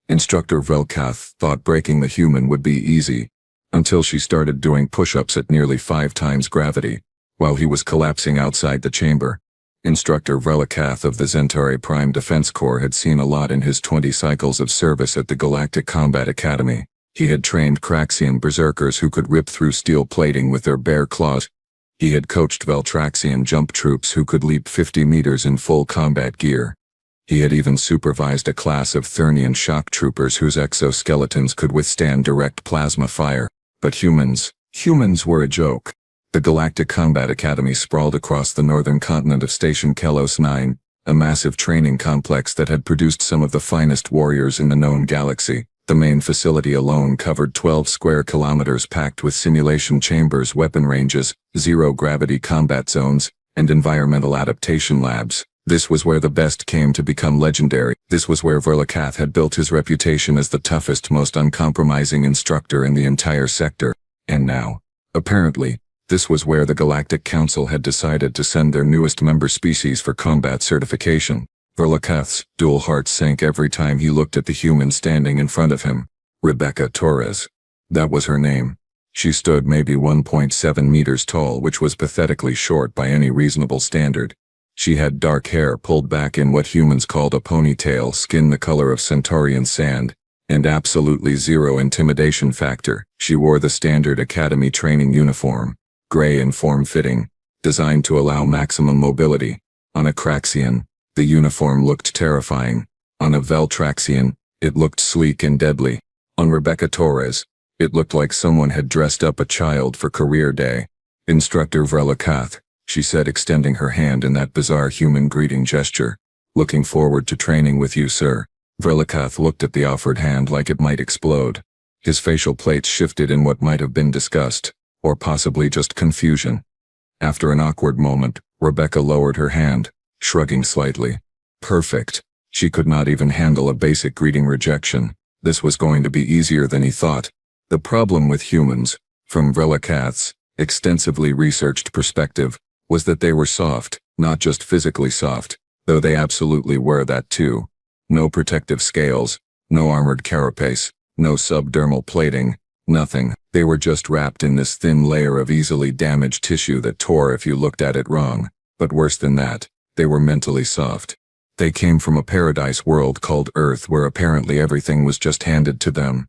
Instructor Velkath thought breaking the human would be easy, until she started doing push-ups at nearly 5 times gravity, while he was collapsing outside the chamber. Instructor Velkath of the Centauri Prime Defense Corps had seen a lot in his 20 cycles of service at the Galactic Combat Academy. He had trained Craxian berserkers who could rip through steel plating with their bare claws. He had coached Veltraxian jump troops who could leap 50 meters in full combat gear. He had even supervised a class of Thernian shock troopers whose exoskeletons could withstand direct plasma fire. But humans were a joke. The Galactic Combat Academy sprawled across the northern continent of Station Kelos 9, a massive training complex that had produced some of the finest warriors in the known galaxy. The main facility alone covered 12 square kilometers packed with simulation chambers, weapon ranges, zero-gravity combat zones, and environmental adaptation labs. This was where the best came to become legendary. This was where Velkath had built his reputation as the toughest, most uncompromising instructor in the entire sector. And now, apparently, this was where the Galactic Council had decided to send their newest member species for combat certification. Velkath's dual heart sank every time he looked at the human standing in front of him. Rebecca Torres. That was her name. She stood maybe 1.7 meters tall, which was pathetically short by any reasonable standard. She had dark hair pulled back in what humans called a ponytail, skin the color of Centaurian sand, and absolutely zero intimidation factor. She wore the standard Academy training uniform, gray and form-fitting, designed to allow maximum mobility. On a Craxian, the uniform looked terrifying. On a Veltraxian, it looked sleek and deadly. On Rebecca Torres, it looked like someone had dressed up a child for career day. Instructor Velkath, she said, extending her hand in that bizarre human greeting gesture. Looking forward to training with you, sir. Velkath looked at the offered hand like it might explode. His facial plates shifted in what might have been disgust, or possibly just confusion. After an awkward moment, Rebecca lowered her hand, shrugging slightly. Perfect. She could not even handle a basic greeting rejection. This was going to be easier than he thought. The problem with humans, from Velkath's extensively researched perspective, was that they were soft, not just physically soft, though they absolutely were that too. No protective scales, no armored carapace, no subdermal plating, nothing. They were just wrapped in this thin layer of easily damaged tissue that tore if you looked at it wrong. But worse than that, they were mentally soft. They came from a paradise world called Earth, where apparently everything was just handed to them.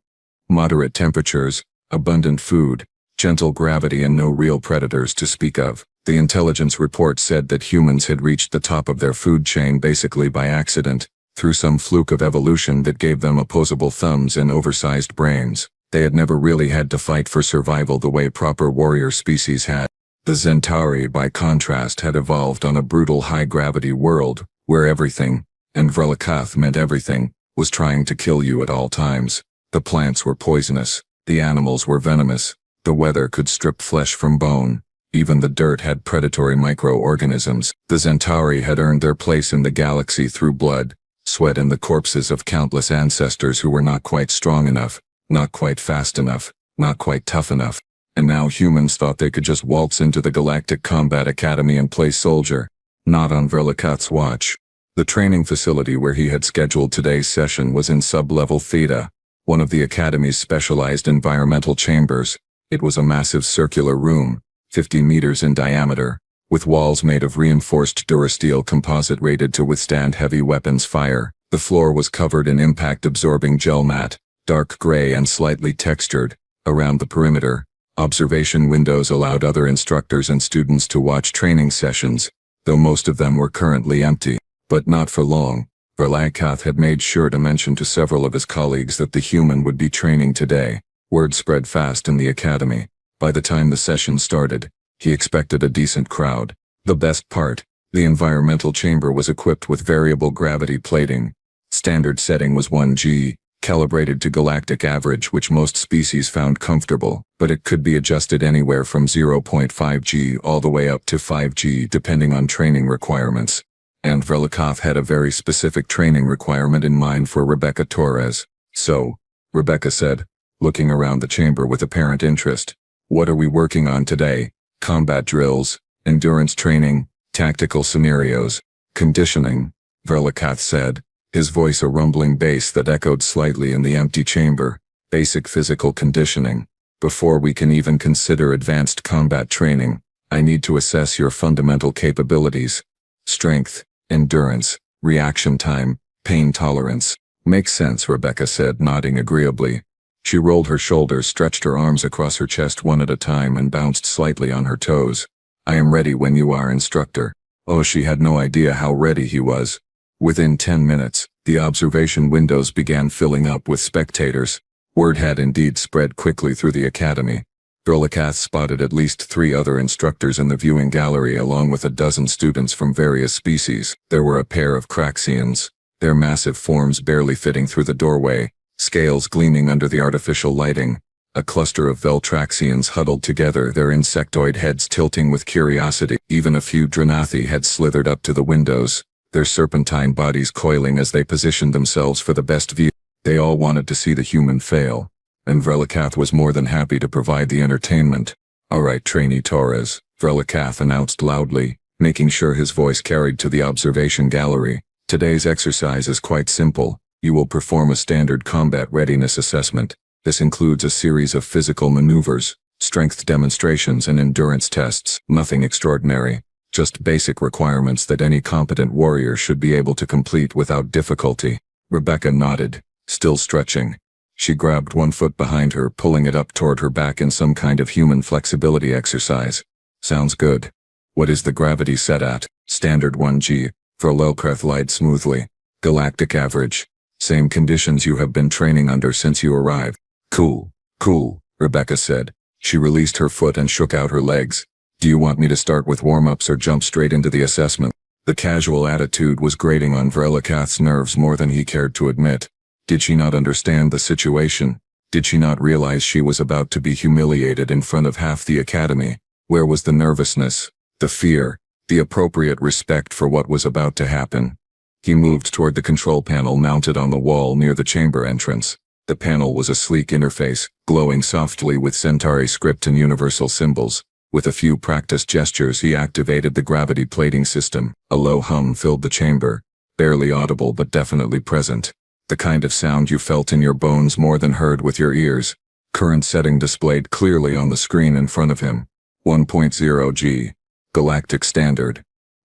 Moderate temperatures, abundant food, gentle gravity, and no real predators to speak of. The intelligence report said that humans had reached the top of their food chain basically by accident, through some fluke of evolution that gave them opposable thumbs and oversized brains. They had never really had to fight for survival the way proper warrior species had. The Centauri, by contrast, had evolved on a brutal high-gravity world, where everything, and Velkath meant everything, was trying to kill you at all times. The plants were poisonous, the animals were venomous, the weather could strip flesh from bone, even the dirt had predatory microorganisms. The Centauri had earned their place in the galaxy through blood, sweat, and the corpses of countless ancestors who were not quite strong enough, not quite fast enough, not quite tough enough. And now humans thought they could just waltz into the Galactic Combat Academy and play soldier. Not on Velkath's watch. The training facility where he had scheduled today's session was in Sub-Level Theta, one of the Academy's specialized environmental chambers. It was a massive circular room, 50 meters in diameter, with walls made of reinforced Durasteel composite rated to withstand heavy weapons fire. The floor was covered in impact-absorbing gel mat, dark gray and slightly textured. Around the perimeter, observation windows allowed other instructors and students to watch training sessions, though most of them were currently empty. But not for long. Velkath had made sure to mention to several of his colleagues that the human would be training today. Word spread fast in the academy. By the time the session started, he expected a decent crowd. The best part, the environmental chamber was equipped with variable gravity plating. Standard setting was 1G, calibrated to galactic average, which most species found comfortable, but it could be adjusted anywhere from 0.5G all the way up to 5G depending on training requirements. And Velkath had a very specific training requirement in mind for Rebecca Torres. So, Rebecca said, looking around the chamber with apparent interest, "What are we working on today? Combat drills, endurance training, tactical scenarios, conditioning," Velkath said, his voice a rumbling bass that echoed slightly in the empty chamber. Basic physical conditioning. Before we can even consider advanced combat training, I need to assess your fundamental capabilities. Strength, endurance, reaction time, pain tolerance. Makes sense, Rebecca said, nodding agreeably. She rolled her shoulders, stretched her arms across her chest one at a time, and bounced slightly on her toes. I am ready when you are, instructor. Oh, she had no idea how ready he was. Within 10 minutes, the observation windows began filling up with spectators. Word had indeed spread quickly through the academy. Verlakath spotted at least 3 other instructors in the viewing gallery, along with a dozen students from various species. There were a pair of Craxians, their massive forms barely fitting through the doorway, scales gleaming under the artificial lighting. A cluster of Veltraxians huddled together, their insectoid heads tilting with curiosity. Even a few Dranathi had slithered up to the windows, their serpentine bodies coiling as they positioned themselves for the best view. They all wanted to see the human fail, and Verlakath was more than happy to provide the entertainment. All right, trainee Torres, Verlakath announced loudly, making sure his voice carried to the observation gallery. Today's exercise is quite simple. You will perform a standard combat readiness assessment. This includes a series of physical maneuvers, strength demonstrations, and endurance tests. Nothing extraordinary, just basic requirements that any competent warrior should be able to complete without difficulty. Rebecca nodded, still stretching. She grabbed one foot behind her, pulling it up toward her back in some kind of human flexibility exercise. Sounds good. What is the gravity set at? Standard 1G. Verlakath lied smoothly. Galactic average. Same conditions you have been training under since you arrived. Cool, Rebecca said. She released her foot and shook out her legs. Do you want me to start with warm-ups or jump straight into the assessment? The casual attitude was grating on Verlakath's nerves more than he cared to admit. Did she not understand the situation? Did she not realize she was about to be humiliated in front of half the academy? Where was the nervousness, the fear, the appropriate respect for what was about to happen? He moved toward the control panel mounted on the wall near the chamber entrance. The panel was a sleek interface, glowing softly with Centauri script and universal symbols. With a few practiced gestures, he activated the gravity plating system. A low hum filled the chamber, barely audible but definitely present. The kind of sound you felt in your bones more than heard with your ears. Current setting displayed clearly on the screen in front of him. 1.0 G. Galactic Standard.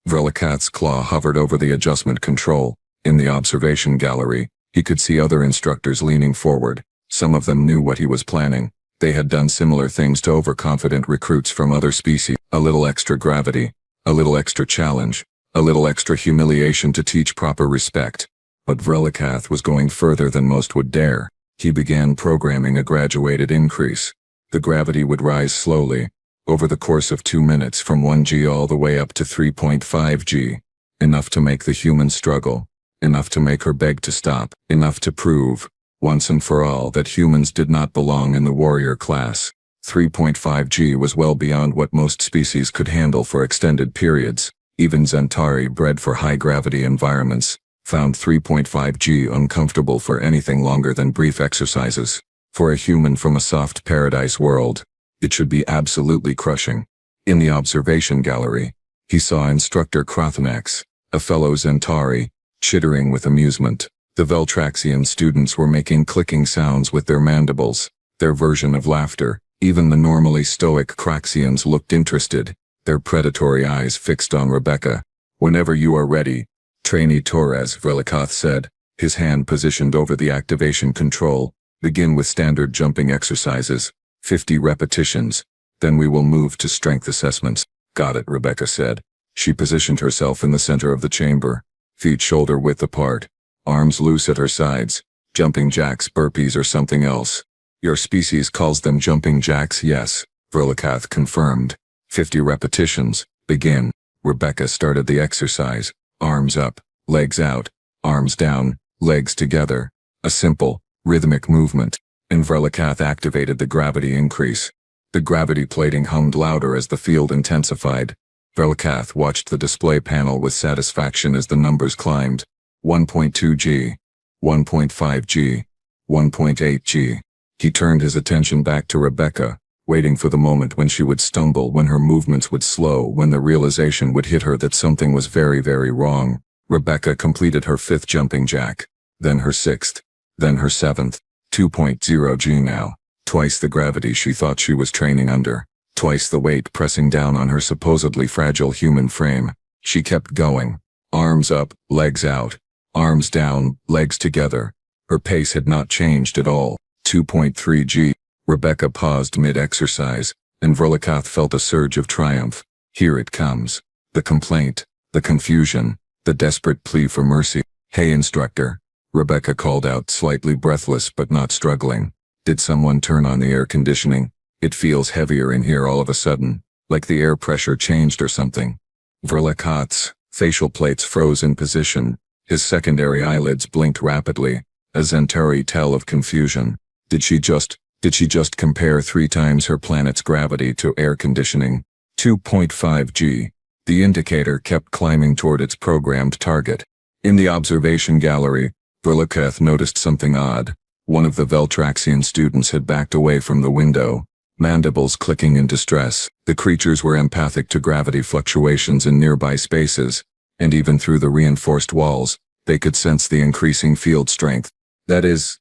Verlakath's claw hovered over the adjustment control. In the observation gallery, he could see other instructors leaning forward. Some of them knew what he was planning. They had done similar things to overconfident recruits from other species. A little extra gravity, a little extra challenge, a little extra humiliation to teach proper respect. But Verlakath was going further than most would dare. He began programming a graduated increase. The gravity would rise slowly, over the course of 2 minutes, from 1G all the way up to 3.5G. Enough to make the human struggle. Enough to make her beg to stop. Enough to prove, once and for all, that humans did not belong in the warrior class. 3.5G was well beyond what most species could handle for extended periods. Even Centauri, bred for high-gravity environments, found 3.5G uncomfortable for anything longer than brief exercises. For a human from a soft paradise world, it should be absolutely crushing. In the observation gallery, he saw instructor Krothanax, a fellow Centauri, chittering with amusement. The Veltraxian students were making clicking sounds with their mandibles, their version of laughter. Even the normally stoic Craxians looked interested, their predatory eyes fixed on Rebecca. Whenever you are ready, trainee Torres, Verlakath said, his hand positioned over the activation control. Begin with standard jumping exercises, 50 repetitions. Then we will move to strength assessments. Got it, Rebecca said. She positioned herself in the center of the chamber, feet shoulder width apart, arms loose at her sides. Jumping jacks, burpees, or something else. Your species calls them jumping jacks, yes, Verlakath confirmed. 50 repetitions. Begin. Rebecca started the exercise. Arms up, legs out, arms down, legs together. A simple, rhythmic movement. And Verlakath activated the gravity increase. The gravity plating hummed louder as the field intensified. Verlakath watched the display panel with satisfaction as the numbers climbed. 1.2G, 1.5G, 1.8G. He turned his attention back to Rebecca, waiting for the moment when she would stumble, when her movements would slow, when the realization would hit her that something was very, very wrong. Rebecca completed her 5th jumping jack, then her 6th, then her 7th, 2.0 G now. Twice the gravity she thought she was training under, twice the weight pressing down on her supposedly fragile human frame. She kept going. Arms up, legs out. Arms down, legs together. Her pace had not changed at all. 2.3 G. Rebecca paused mid-exercise, and Verlakath felt a surge of triumph. Here it comes. The complaint, the confusion, the desperate plea for mercy. "Hey, instructor," Rebecca called out, slightly breathless but not struggling. "Did someone turn on the air conditioning? It feels heavier in here all of a sudden, like the air pressure changed or something." Verlakath's facial plates froze in position. His secondary eyelids blinked rapidly, a Zentari tell of confusion. Did she just compare 3 times her planet's gravity to air conditioning? 2.5 G. The indicator kept climbing toward its programmed target. In the observation gallery, Verlakath noticed something odd. One of the Veltraxian students had backed away from the window, mandibles clicking in distress. The creatures were empathic to gravity fluctuations in nearby spaces, and even through the reinforced walls, they could sense the increasing field strength. That is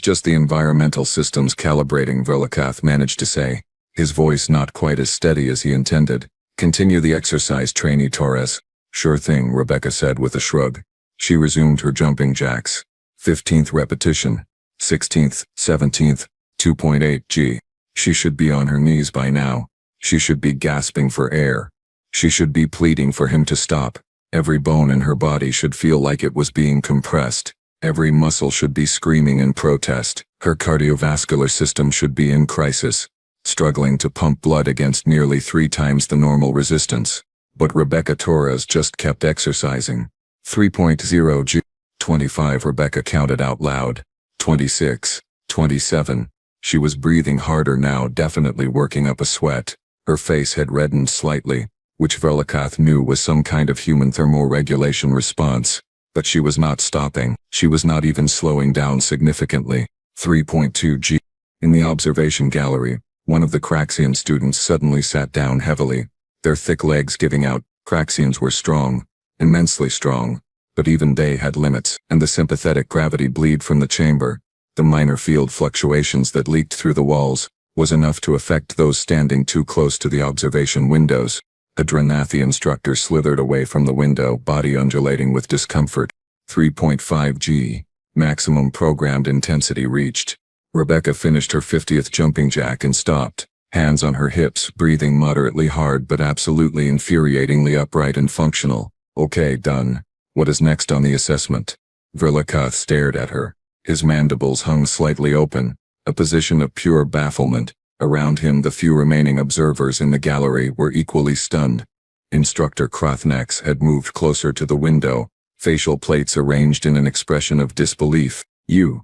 just the environmental systems calibrating," Verlakath managed to say, his voice not quite as steady as he intended. "Continue the exercise, trainee Torres." "Sure thing," Rebecca said with a shrug. She resumed her jumping jacks. 15th repetition. 16th, 17th, 2.8 G. She should be on her knees by now. She should be gasping for air. She should be pleading for him to stop. Every bone in her body should feel like it was being compressed. Every muscle should be screaming in protest. Her cardiovascular system should be in crisis, struggling to pump blood against nearly 3 times the normal resistance. But Rebecca Torres just kept exercising. 3.0 G. 25 Rebecca counted out loud. 26, 27. She was breathing harder now, definitely working up a sweat. Her face had reddened slightly, which Verlakath knew was some kind of human thermoregulation response. But she was not stopping. She was not even slowing down significantly. 3.2 G. In the observation gallery, one of the Craxian students suddenly sat down heavily, their thick legs giving out. Craxians were strong, immensely strong, but even they had limits, and the sympathetic gravity bleed from the chamber, the minor field fluctuations that leaked through the walls, was enough to affect those standing too close to the observation windows. A Drenathi instructor slithered away from the window, body undulating with discomfort. 3.5 G. Maximum programmed intensity reached. Rebecca finished her 50th jumping jack and stopped, hands on her hips, breathing moderately hard but absolutely infuriatingly upright and functional. "Okay, done. What is next on the assessment?" Verlakath stared at her. His mandibles hung slightly open, a position of pure bafflement. Around him, the few remaining observers in the gallery were equally stunned. Instructor Krothnex had moved closer to the window, facial plates arranged in an expression of disbelief. You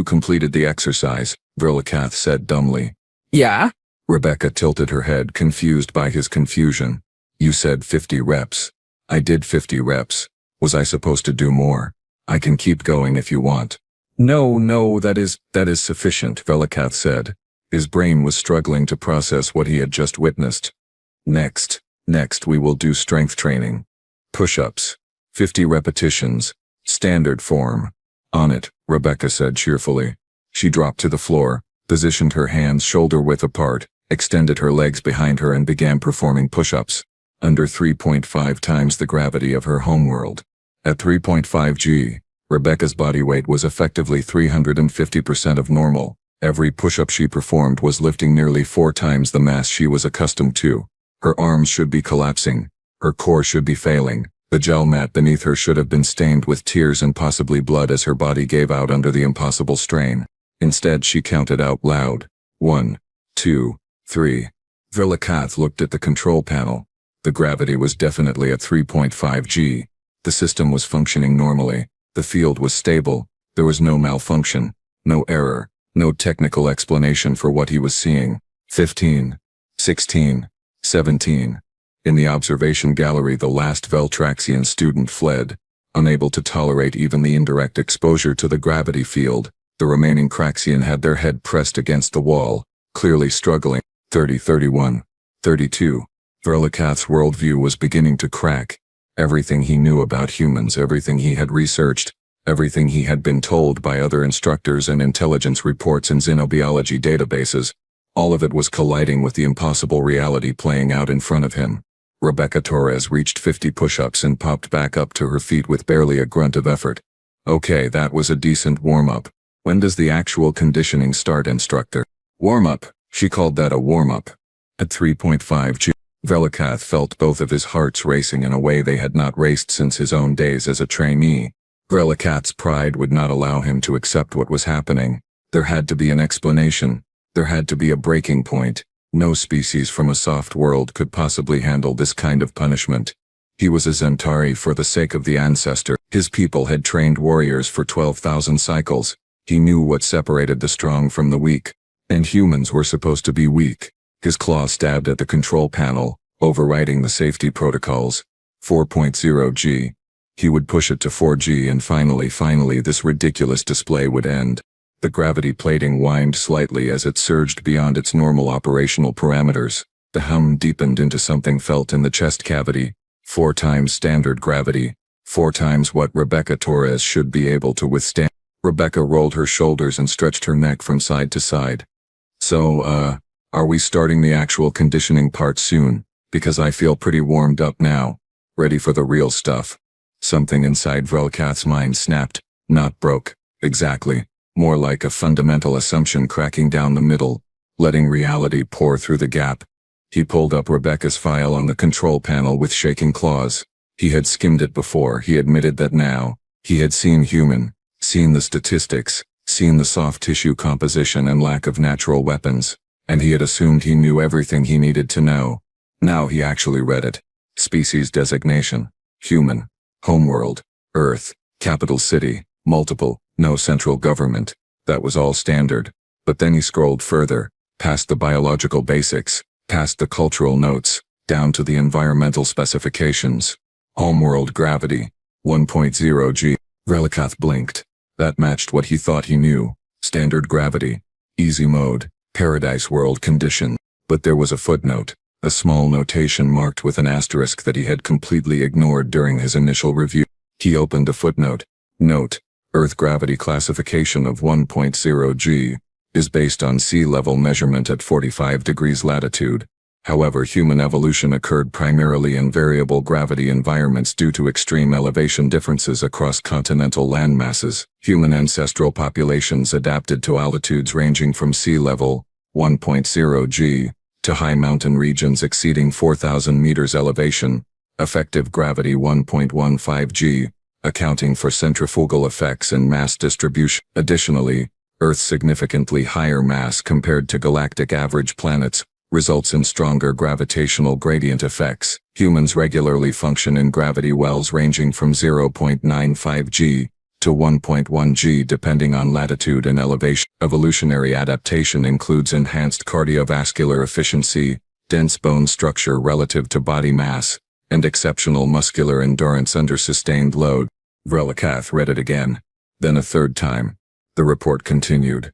completed the exercise," Verlakath said dumbly. "Yeah?" Rebecca tilted her head, confused by his confusion. "You said 50 reps. I did 50 reps. Was I supposed to do more? I can keep going if you want." No, that is sufficient," Verlakath said. His brain was struggling to process what he had just witnessed. Next we will do strength training. Push-ups. 50 repetitions. Standard form. "On it," Rebecca said cheerfully. She dropped to the floor, positioned her hands shoulder-width apart, extended her legs behind her and began performing push-ups, under 3.5 times the gravity of her homeworld. At 3.5 G, Rebecca's body weight was effectively 350% of normal. Every push-up she performed was lifting nearly 4 times the mass she was accustomed to. Her arms should be collapsing. Her core should be failing. The gel mat beneath her should have been stained with tears and possibly blood as her body gave out under the impossible strain. Instead, she counted out loud. 1, 2, 3. Verlakath looked at the control panel. The gravity was definitely at 3.5 G. The system was functioning normally. The field was stable. There was no malfunction, no error, no technical explanation for what he was seeing. 15, 16, 17. In the observation gallery, the last Veltraxian student fled, unable to tolerate even the indirect exposure to the gravity field. The remaining Craxian had their head pressed against the wall, clearly struggling. 30, 31, 32. Verlakath's worldview was beginning to crack. Everything he knew about humans, everything he had researched, everything he had been told by other instructors and intelligence reports in xenobiology databases, all of it was colliding with the impossible reality playing out in front of him. Rebecca Torres reached 50 push-ups and popped back up to her feet with barely a grunt of effort. Okay, that was a decent warm-up. When does the actual conditioning start, instructor? Warm-up. She called that a warm-up. At 3.5 G, Velikath felt both of his hearts racing in a way they had not raced since his own days as a trainee. Velikath's pride would not allow him to accept what was happening. There had to be an explanation. There had to be a breaking point. No species from a soft world could possibly handle this kind of punishment. He was a Zentari for the sake of the ancestor. His people had trained warriors for 12,000 cycles. He knew what separated the strong from the weak. And humans were supposed to be weak. His claw stabbed at the control panel, overriding the safety protocols. 4.0 G. He would push it to 4G and finally this ridiculous display would end. The gravity plating whined slightly as it surged beyond its normal operational parameters. The hum deepened into something felt in the chest cavity. 4 times standard gravity. 4 times what Rebecca Torres should be able to withstand. Rebecca rolled her shoulders and stretched her neck from side to side. So, are we starting the actual conditioning part soon? Because I feel pretty warmed up now. Ready for the real stuff. Something inside Velikath's mind snapped, not broke, exactly. More like a fundamental assumption cracking down the middle, letting reality pour through the gap. He pulled up Rebecca's file on the control panel with shaking claws. He had skimmed it before. He admitted that now. He had seen human, seen the statistics, seen the soft tissue composition and lack of natural weapons, and he had assumed he knew everything he needed to know. Now he actually read it. Species designation, human. Homeworld, Earth, capital city, multiple, no central government. That was all standard. But then he scrolled further, past the biological basics, past the cultural notes, down to the environmental specifications. Homeworld gravity, 1.0 G. Velikath blinked. That matched what he thought he knew. Standard gravity, easy mode, paradise world condition. But there was a footnote. A small notation marked with an asterisk that he had completely ignored during his initial review. He opened a footnote. Note, Earth gravity classification of 1.0 G is based on sea level measurement at 45 degrees latitude. However, human evolution occurred primarily in variable gravity environments due to extreme elevation differences across continental land masses. Human ancestral populations adapted to altitudes ranging from sea level, 1.0 G, to high mountain regions exceeding 4,000 meters elevation, effective gravity 1.15 G, accounting for centrifugal effects and mass distribution. Additionally, Earth's significantly higher mass compared to galactic average planets results in stronger gravitational gradient effects. Humans regularly function in gravity wells ranging from 0.95 G to 1.1 G depending on latitude and elevation. Evolutionary adaptation includes enhanced cardiovascular efficiency, dense bone structure relative to body mass, and exceptional muscular endurance under sustained load. Velikath read it again, then a third time. The report continued.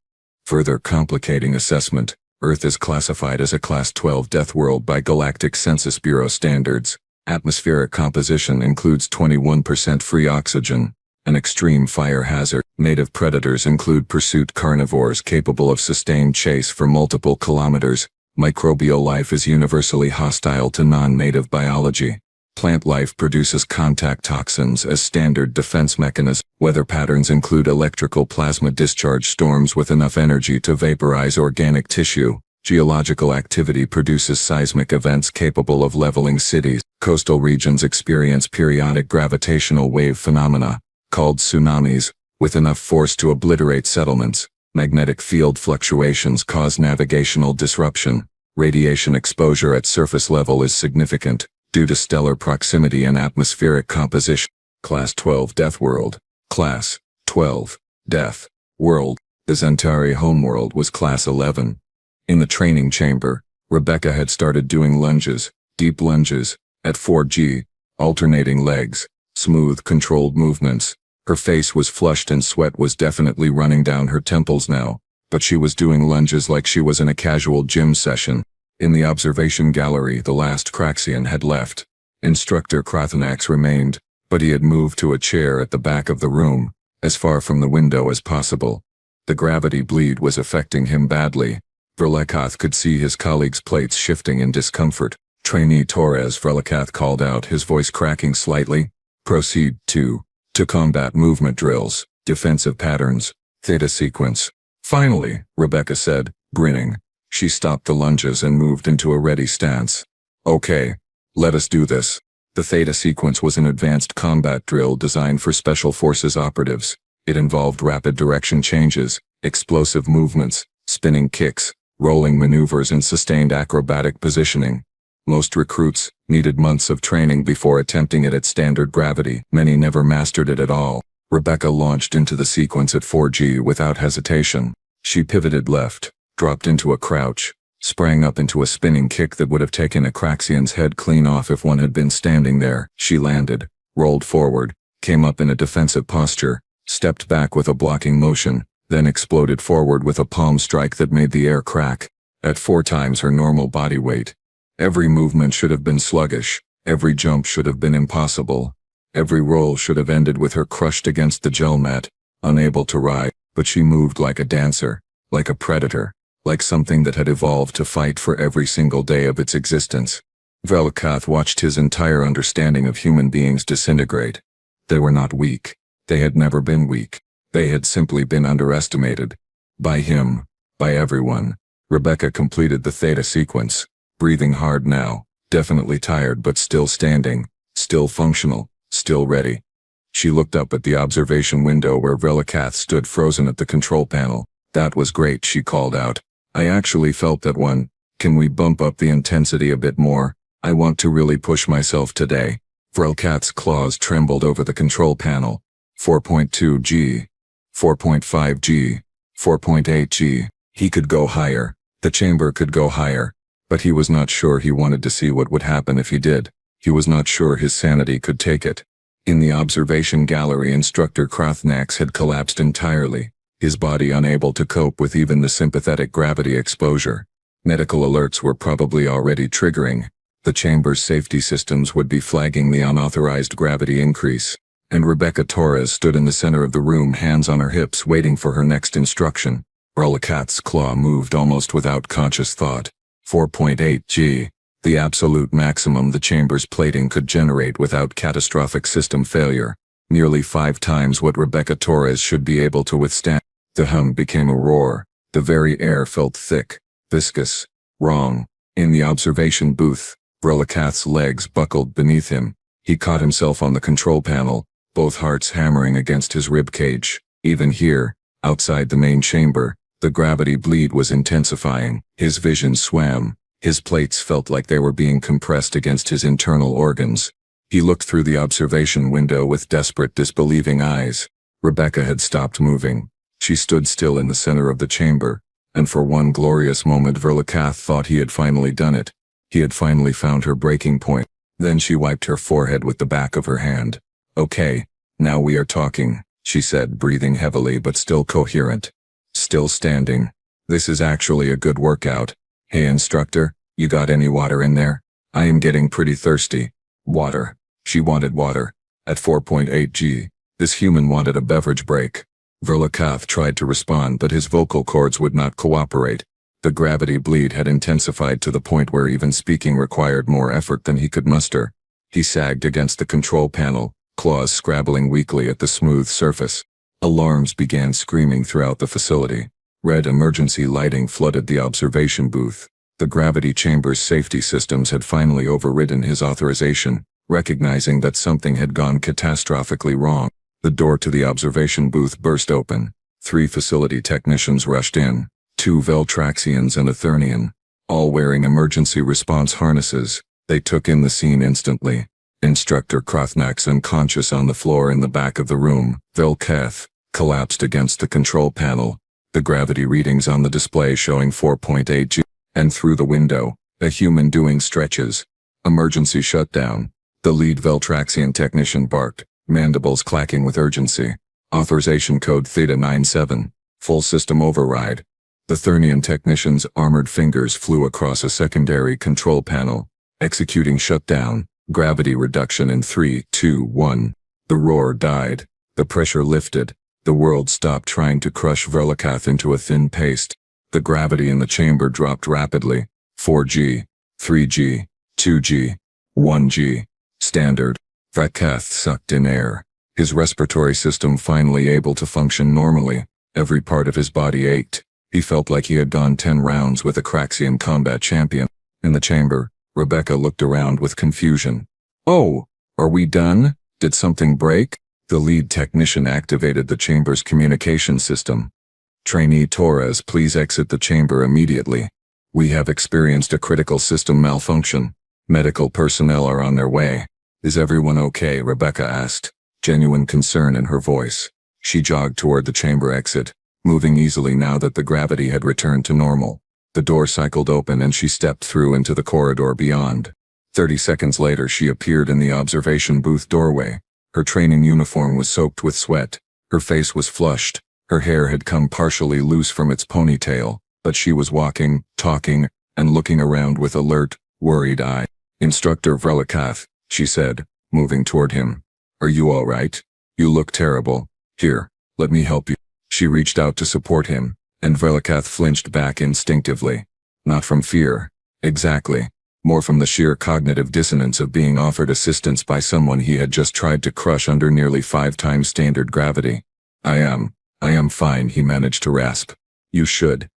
Further complicating assessment, Earth is classified as a Class 12 death world by Galactic Census Bureau standards. Atmospheric composition includes 21% free oxygen. An extreme fire hazard. Native predators include pursuit carnivores capable of sustained chase for multiple kilometers. Microbial life is universally hostile to non-native biology. Plant life produces contact toxins as standard defense mechanism. Weather patterns include electrical plasma discharge storms with enough energy to vaporize organic tissue. Geological activity produces seismic events capable of leveling cities. Coastal regions experience periodic gravitational wave phenomena, called tsunamis, with enough force to obliterate settlements. Magnetic field fluctuations cause navigational disruption. Radiation exposure at surface level is significant, due to stellar proximity and atmospheric composition. Class 12 Death World. Class 12 Death World. The Zentari homeworld was Class 11. In the training chamber, Rebecca had started doing lunges, deep lunges, at 4G, alternating legs, smooth, controlled movements. Her face was flushed and sweat was definitely running down her temples now, but she was doing lunges like she was in a casual gym session. In the observation gallery, the last Craxian had left. Instructor Krathanax remained, but he had moved to a chair at the back of the room, as far from the window as possible. The gravity bleed was affecting him badly. Verlakath could see his colleague's plates shifting in discomfort. Trainee Torres, Verlakath called out, his voice cracking slightly. Proceed to combat movement drills, defensive patterns, theta sequence. Finally, Rebecca said, grinning. She stopped the lunges and moved into a ready stance. Okay, let us do this. The theta sequence was an advanced combat drill designed for Special Forces operatives. It involved rapid direction changes, explosive movements, spinning kicks, rolling maneuvers and sustained acrobatic positioning. Most recruits needed months of training before attempting it at standard gravity. Many never mastered it at all. Rebecca launched into the sequence at 4G without hesitation. She pivoted left, dropped into a crouch, sprang up into a spinning kick that would have taken a Craxian's head clean off if one had been standing there. She landed, rolled forward, came up in a defensive posture, stepped back with a blocking motion, then exploded forward with a palm strike that made the air crack, at 4 times her normal body weight. Every movement should have been sluggish, every jump should have been impossible. Every roll should have ended with her crushed against the gel mat, unable to rise, but she moved like a dancer, like a predator, like something that had evolved to fight for every single day of its existence. Verlakath watched his entire understanding of human beings disintegrate. They were not weak. They had never been weak. They had simply been underestimated. By him. By everyone. Rebecca completed the theta sequence, breathing hard now, definitely tired but still standing, still functional, still ready. She looked up at the observation window where Verlakath stood frozen at the control panel. That was great, she called out. I actually felt that one. Can we bump up the intensity a bit more? I want to really push myself today. Verlakath's claws trembled over the control panel. 4.2G. 4.5G. 4.8G. He could go higher. The chamber could go higher. But he was not sure he wanted to see what would happen if he did. He was not sure his sanity could take it. In the observation gallery, Instructor Krathanax had collapsed entirely, his body unable to cope with even the sympathetic gravity exposure. Medical alerts were probably already triggering. The chamber's safety systems would be flagging the unauthorized gravity increase. And Rebecca Torres stood in the center of the room, hands on her hips, waiting for her next instruction. Verlakath's claw moved almost without conscious thought. 4.8G. The absolute maximum the chamber's plating could generate without catastrophic system failure. Nearly 5 times what Rebecca Torres should be able to withstand. The hum became a roar. The very air felt thick, viscous, wrong. In the observation booth, Verlakath's legs buckled beneath him. He caught himself on the control panel, both hearts hammering against his rib cage. Even here, outside the main chamber, the gravity bleed was intensifying. His vision swam. His plates felt like they were being compressed against his internal organs. He looked through the observation window with desperate, disbelieving eyes. Rebecca had stopped moving. She stood still in the center of the chamber, and for one glorious moment Verlakath thought he had finally done it. He had finally found her breaking point. Then she wiped her forehead with the back of her hand. Okay, now we are talking, she said, breathing heavily but still coherent. Still standing. This is actually a good workout. Hey instructor, you got any water in there? I am getting pretty thirsty. Water. She wanted water. At 4.8G, this human wanted a beverage break. Verlakath tried to respond, but his vocal cords would not cooperate. The gravity bleed had intensified to the point where even speaking required more effort than he could muster. He sagged against the control panel, claws scrabbling weakly at the smooth surface. Alarms began screaming throughout the facility. Red emergency lighting flooded the observation booth. The gravity chamber's safety systems had finally overridden his authorization, recognizing that something had gone catastrophically wrong. The door to the observation booth burst open. 3 facility technicians rushed in, 2 Veltraxians and a Thernian, all wearing emergency response harnesses. They took in the scene instantly. Instructor Krathanax, unconscious on the floor in the back of the room. Velkath collapsed against the control panel, the gravity readings on the display showing 4.8G, and through the window, a human doing stretches. Emergency shutdown. The lead Veltraxian technician barked, mandibles clacking with urgency. Authorization code Theta 97. Full system override. The Thernian technician's armored fingers flew across a secondary control panel, executing shutdown. Gravity reduction in 3, 2, 1. The roar died. The pressure lifted. The world stopped trying to crush Verlakath into a thin paste. The gravity in the chamber dropped rapidly. 4G, 3G, 2G, 1G. Standard. Verlakath sucked in air. His respiratory system finally able to function normally. Every part of his body ached. He felt like he had gone 10 rounds with a Craxian combat champion. In the chamber, Rebecca looked around with confusion. Oh, are we done? Did something break? The lead technician activated the chamber's communication system. Trainee Torres, please exit the chamber immediately. We have experienced a critical system malfunction. Medical personnel are on their way. Is everyone okay? Rebecca asked, genuine concern in her voice. She jogged toward the chamber exit, moving easily now that the gravity had returned to normal. The door cycled open and she stepped through into the corridor beyond. 30 seconds later she appeared in the observation booth doorway. Her training uniform was soaked with sweat. Her face was flushed. Her hair had come partially loose from its ponytail, but she was walking, talking, and looking around with alert, worried eye. Instructor Verlakath, she said, moving toward him. Are you all right? You look terrible. Here, let me help you. She reached out to support him, and Verlakath flinched back instinctively. Not from fear. Exactly. More from the sheer cognitive dissonance of being offered assistance by someone he had just tried to crush under nearly 5 times standard gravity. I am fine, he managed to rasp. You should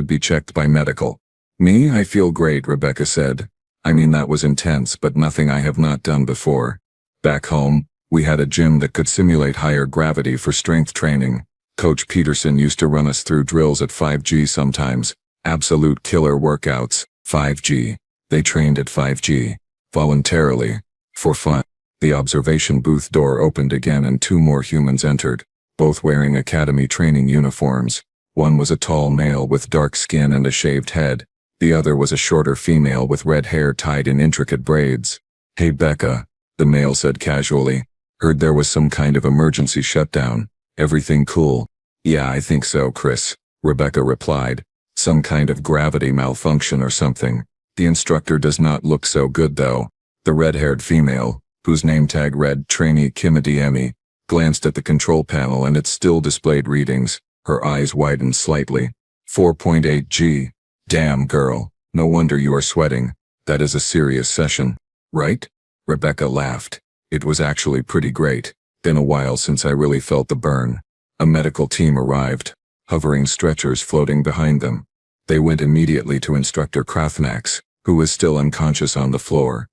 be checked by medical. Me? I feel great, Rebecca said. I mean, that was intense, but nothing I have not done before. Back home, we had a gym that could simulate higher gravity for strength training. Coach Peterson used to run us through drills at 5G sometimes. Absolute killer workouts. 5G. They trained at 5G. Voluntarily. For fun. The observation booth door opened again and 2 more humans entered, both wearing academy training uniforms. One was a tall male with dark skin and a shaved head. The other was a shorter female with red hair tied in intricate braids. Hey Becca, the male said casually. Heard there was some kind of emergency shutdown. Everything cool? Yeah, I think so, Chris, Rebecca replied. Some kind of gravity malfunction or something. The instructor does not look so good though. The red-haired female, whose name tag read Trainee Kimadiemi, glanced at the control panel and it still displayed readings. Her eyes widened slightly. 4.8 G. Damn, girl. No wonder you are sweating. That is a serious session, right? Rebecca laughed. It was actually pretty great. Been a while since I really felt the burn. A medical team arrived, hovering stretchers floating behind them. They went immediately to Instructor Krathnax, who was still unconscious on the floor.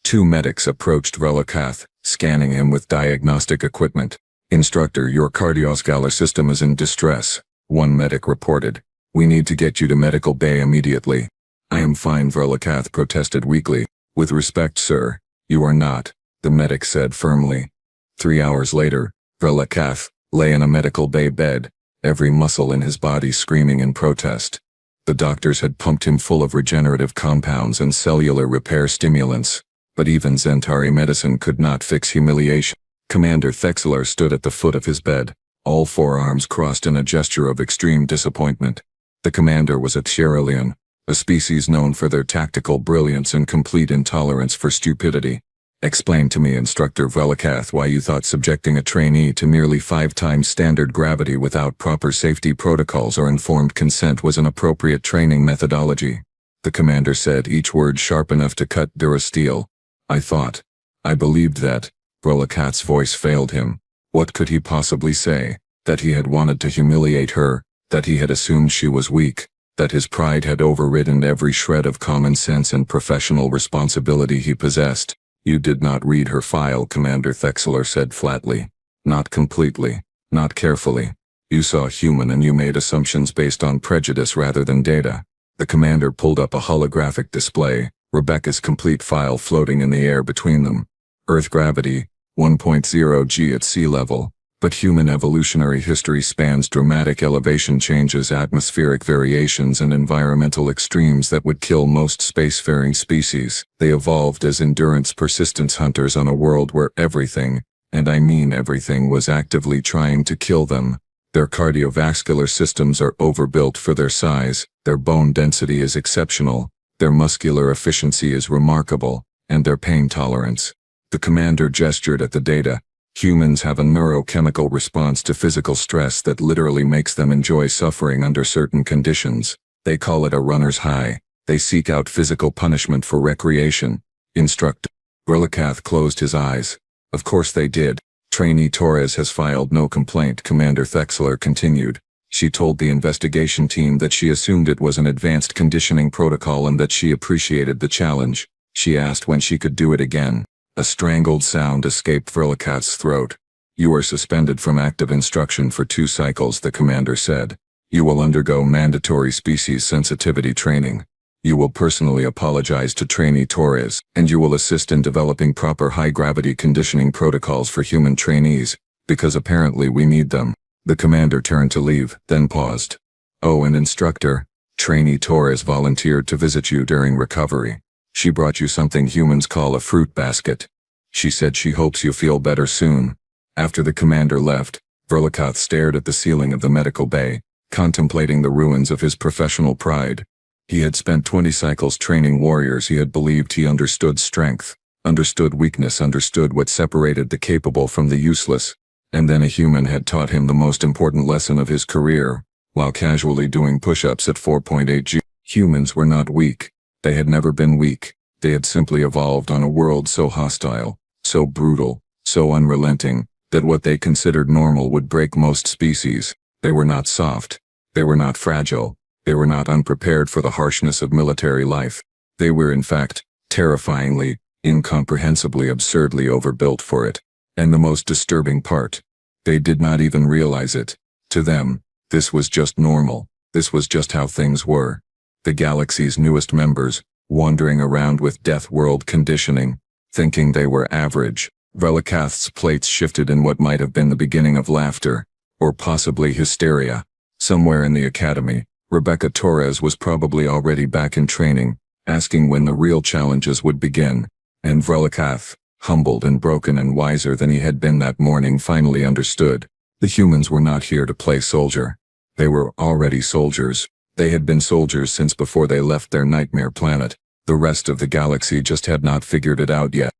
2 medics approached Verlakath, scanning him with diagnostic equipment. Instructor, your cardiovascular system is in distress, one medic reported. We need to get you to medical bay immediately. I am fine, Verlakath protested weakly. With respect, sir, you are not, the medic said firmly. 3 hours later, Verlakath lay in a medical bay bed, every muscle in his body screaming in protest. The doctors had pumped him full of regenerative compounds and cellular repair stimulants, but even Zentari medicine could not fix humiliation. Commander Thexler stood at the foot of his bed, all 4 arms crossed in a gesture of extreme disappointment. The commander was a Tieralian, a species known for their tactical brilliance and complete intolerance for stupidity. Explain to me, Instructor Verlakath, why you thought subjecting a trainee to nearly 5 times standard gravity without proper safety protocols or informed consent was an appropriate training methodology. The commander said, each word sharp enough to cut Durasteel. I believed that. Verlakath's voice failed him. What could he possibly say? That he had wanted to humiliate her, that he had assumed she was weak, that his pride had overridden every shred of common sense and professional responsibility he possessed. You did not read her file, Commander Thexler said flatly. Not completely, not carefully. You saw human and you made assumptions based on prejudice rather than data. The commander pulled up a holographic display, Rebecca's complete file floating in the air between them. Earth gravity, 1.0 G at sea level, but human evolutionary history spans dramatic elevation changes, atmospheric variations, and environmental extremes that would kill most spacefaring species. They evolved as endurance persistence hunters on a world where everything, and I mean everything, was actively trying to kill them. Their cardiovascular systems are overbuilt for their size, their bone density is exceptional, their muscular efficiency is remarkable, and their pain tolerance. The commander gestured at the data. Humans have a neurochemical response to physical stress that literally makes them enjoy suffering under certain conditions. They call it a runner's high. They seek out physical punishment for recreation. Instructor Verlakath closed his eyes. Of course they did. Trainee Torres has filed no complaint, Commander Thexler continued. She told the investigation team that she assumed it was an advanced conditioning protocol and that she appreciated the challenge. She asked when she could do it again. A strangled sound escaped Verlakath's throat. You are suspended from active instruction for 2 cycles, the commander said. You will undergo mandatory species sensitivity training. You will personally apologize to Trainee Torres, and you will assist in developing proper high-gravity conditioning protocols for human trainees, because apparently we need them. The commander turned to leave, then paused. Oh, and instructor, Trainee Torres volunteered to visit you during recovery. She brought you something humans call a fruit basket. She said she hopes you feel better soon. After the commander left, Verlakath stared at the ceiling of the medical bay, contemplating the ruins of his professional pride. He had spent 20 cycles training warriors. He had believed he understood strength, understood weakness, understood what separated the capable from the useless. And then a human had taught him the most important lesson of his career, while casually doing push-ups at 4.8 G. Humans were not weak. They had never been weak. They had simply evolved on a world so hostile, so brutal, so unrelenting, that what they considered normal would break most species. They were not soft. They were not fragile. They were not unprepared for the harshness of military life. They were, in fact, terrifyingly, incomprehensibly, absurdly overbuilt for it. And the most disturbing part, they did not even realize it. To them, this was just normal. This was just how things were. The galaxy's newest members, wandering around with death world conditioning, thinking they were average. Verlakath's plates shifted in what might have been the beginning of laughter, or possibly hysteria. Somewhere in the academy, Rebecca Torres was probably already back in training, asking when the real challenges would begin. And Verlakath, humbled and broken and wiser than he had been that morning, finally understood. The humans were not here to play soldier. They were already soldiers. They had been soldiers since before they left their nightmare planet. The rest of the galaxy just had not figured it out yet.